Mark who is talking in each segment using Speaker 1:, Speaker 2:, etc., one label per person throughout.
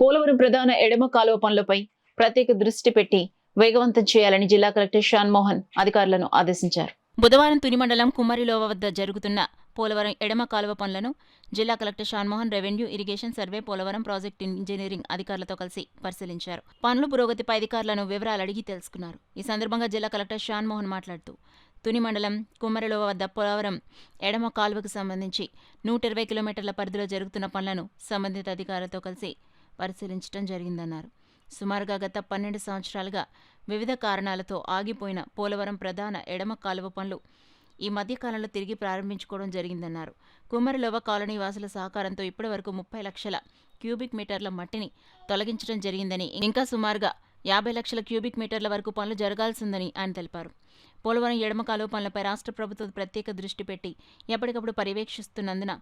Speaker 1: పోలవరం ప్రధాన ఎడమ కాలువ పనులపై ప్రత్యేక దృష్టి పెట్టి వేగవంతం చేయాలని జిల్లా కలెక్టర్ షాన్ మోహన్ అధికారులను ఆదేశించారు. బుధవారం తుని మండలం కుమ్మరిలోవ వద్ద జరుగుతున్న పోలవరం ఎడమ కాలువ పనులను జిల్లా collector Shan Mohan revenue, irrigation, survey, Polavaram project engineering అధికారులతో కలిసి పరిశీలించారు. పనుల పురోగతిపై అధికారులను వివరాలు అడిగి తెలుసుకున్నారు. ఈ సందర్భంగా జిల్లా కలెక్టర్ షాన్మోహన్ మాట్లాడుతూ తుని మండలం కుమ్మరిలోవ వద్ద పోలవరం ఎడమ కాలువకు సంబంధించి 120 కిలోమీటర్ల పరిధిలో జరుగుతున్న పనులను సంబంధిత అధికారులతో కలిసి పరిశీలించడం జరిగిందన్నారు. సుమారుగా గత 12 సంవత్సరాలుగా వివిధ కారణాలతో ఆగిపోయిన పోలవరం ప్రధాన ఎడమ కాలువ పనులు ఈ మధ్యకాలంలో తిరిగి ప్రారంభించుకోవడం జరిగిందన్నారు. కుమ్మరిలోవ కాలనీ వాసుల సహకారంతో ఇప్పటివరకు 30 లక్షల క్యూబిక్ మీటర్ల మట్టిని తొలగించడం జరిగిందని, ఇంకా సుమారుగా 50 లక్షల క్యూబిక్ మీటర్ల వరకు పనులు జరగాల్సిందని ఆయన తెలిపారు. పోలవరం ఎడమ కాలువ పనులపై రాష్ట్ర ప్రభుత్వం ప్రత్యేక దృష్టి పెట్టి ఎప్పటికప్పుడు పర్యవేక్షిస్తున్నందున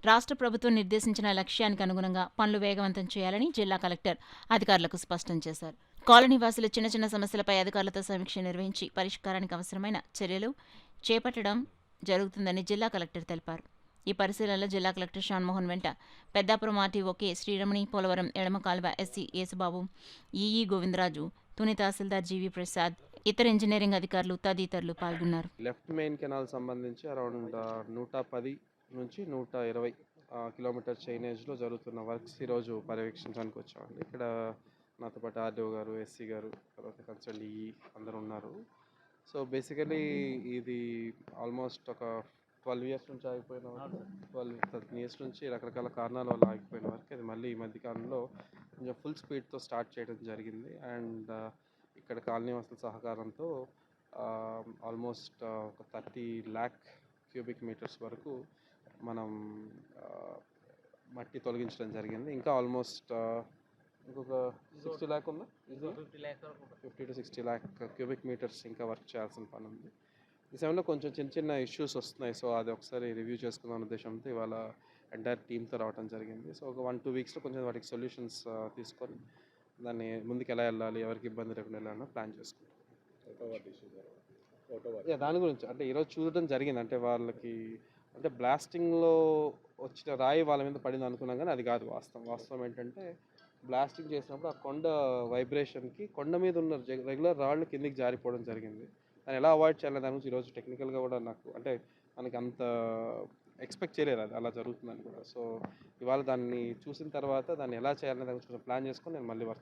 Speaker 1: రాష్ట్ర ప్రభుత్వం నిర్దేశించిన లక్ష్యానికి అనుగుణంగా పనులు వేగవంతం చేయాలని జిల్లా కలెక్టర్ అధికారులకు స్పష్టం చేశారు. కాలనీ వాసుల చిన్న చిన్న సమస్యలపై అధికారులతో సమీక్ష నిర్వహించి పరిష్కారానికి అవసరమైన చర్యలు చేపట్టడం జరుగుతుందని జిల్లా కలెక్టర్ తెలిపారు. ఈ పరిశీలనలో జిల్లా కలెక్టర్ షాన్మోహన్ వెంట పెద్దాపురం ఆర్టీఓ కె శ్రీరమణి, పోలవరం ఎడమ కాలువ ఎస్సీ యేసుబాబు, ఈఈ గోవిందరాజు, తుని తహసీల్దార్ జీవి ప్రసాద్, ఇతర ఇంజనీరింగ్ అధికారులు తదితరులు పాల్గొన్నారు.
Speaker 2: లెఫ్ట్ మెయిన్ కెనాల్ సంబంధించి అరౌండ్ 110 నుంచి 120 కిలోమీటర్ చైనేజ్లో జరుగుతున్న వర్క్స్ ఈరోజు పర్యవేక్షించడానికి వచ్చామండి. ఇక్కడ నాతో పాటు ఆర్డీఓ గారు, ఎస్సీ గారు, తర్వాత కన్సర్న్ ఈఈ అందరూ ఉన్నారు. సో బేసికలీ ఇది ఆల్మోస్ట్ ఒక 12 ఇయర్స్ నుంచి ఆగిపోయిన వర్క్, 13 ఇయర్స్ నుంచి రకరకాల కారణాల వల్ల ఆగిపోయిన వర్క్ అది మళ్ళీ ఈ మధ్యకాలంలో కొంచెం ఫుల్ స్పీడ్తో స్టార్ట్ చేయడం జరిగింది. అండ్ ఇక్కడ కాలనీ వాసుల సహకారంతో ఆల్మోస్ట్ ఒక 30 lakh క్యూబిక్ మీటర్స్ వరకు మనం మట్టి తొలగించడం జరిగింది. ఇంకా ఆల్మోస్ట్ ఇంకొక 60 lakh ఉందా, 50 to 60 lakh క్యూబిక్ మీటర్స్ ఇంకా వర్క్ చేయాల్సిన పని ఉంది. ఈ సమయంలో కొంచెం చిన్న చిన్న ఇష్యూస్ వస్తున్నాయి. సో అది ఒకసారి రివ్యూ చేసుకుందాం ఉద్దేశంతో ఇవాళ ఎంటైర్ టీమ్తో రావడం జరిగింది. సో ఒక 1-2 వీక్స్లో కొంచెం వాటికి సొల్యూషన్స్ తీసుకొని దాన్ని ముందుకు ఎలా వెళ్ళాలి, ఎవరికి ఇబ్బంది లేకుండా వెళ్ళాలని ప్లాన్ చేసుకుంటాం. దాని గురించి అంటే ఈరోజు చూడడం జరిగింది. అంటే వాళ్ళకి అంటే బ్లాస్టింగ్లో వచ్చిన రాయి వాళ్ళ మీద పడింది అనుకున్నాం, కానీ అది కాదు వాస్తవం ఏంటంటే బ్లాస్టింగ్ చేసినప్పుడు ఆ కొండ వైబ్రేషన్కి కొండ మీద ఉన్న రెగ్యులర్ రాళ్ళు కిందికి జారిపోవడం జరిగింది. దాన్ని ఎలా అవాయిడ్ చేయాలి దాని గురించి ఈరోజు టెక్నికల్గా కూడా నాకు అంటే మనకి అంత ఎక్స్పెక్ట్ చేయలేదు అది అలా జరుగుతుందని కూడా. సో ఇవాళ దాన్ని చూసిన తర్వాత దాన్ని ఎలా చేయాలని దాని గురించి ప్లాన్ చేసుకొని నేను మళ్ళీ వర్క్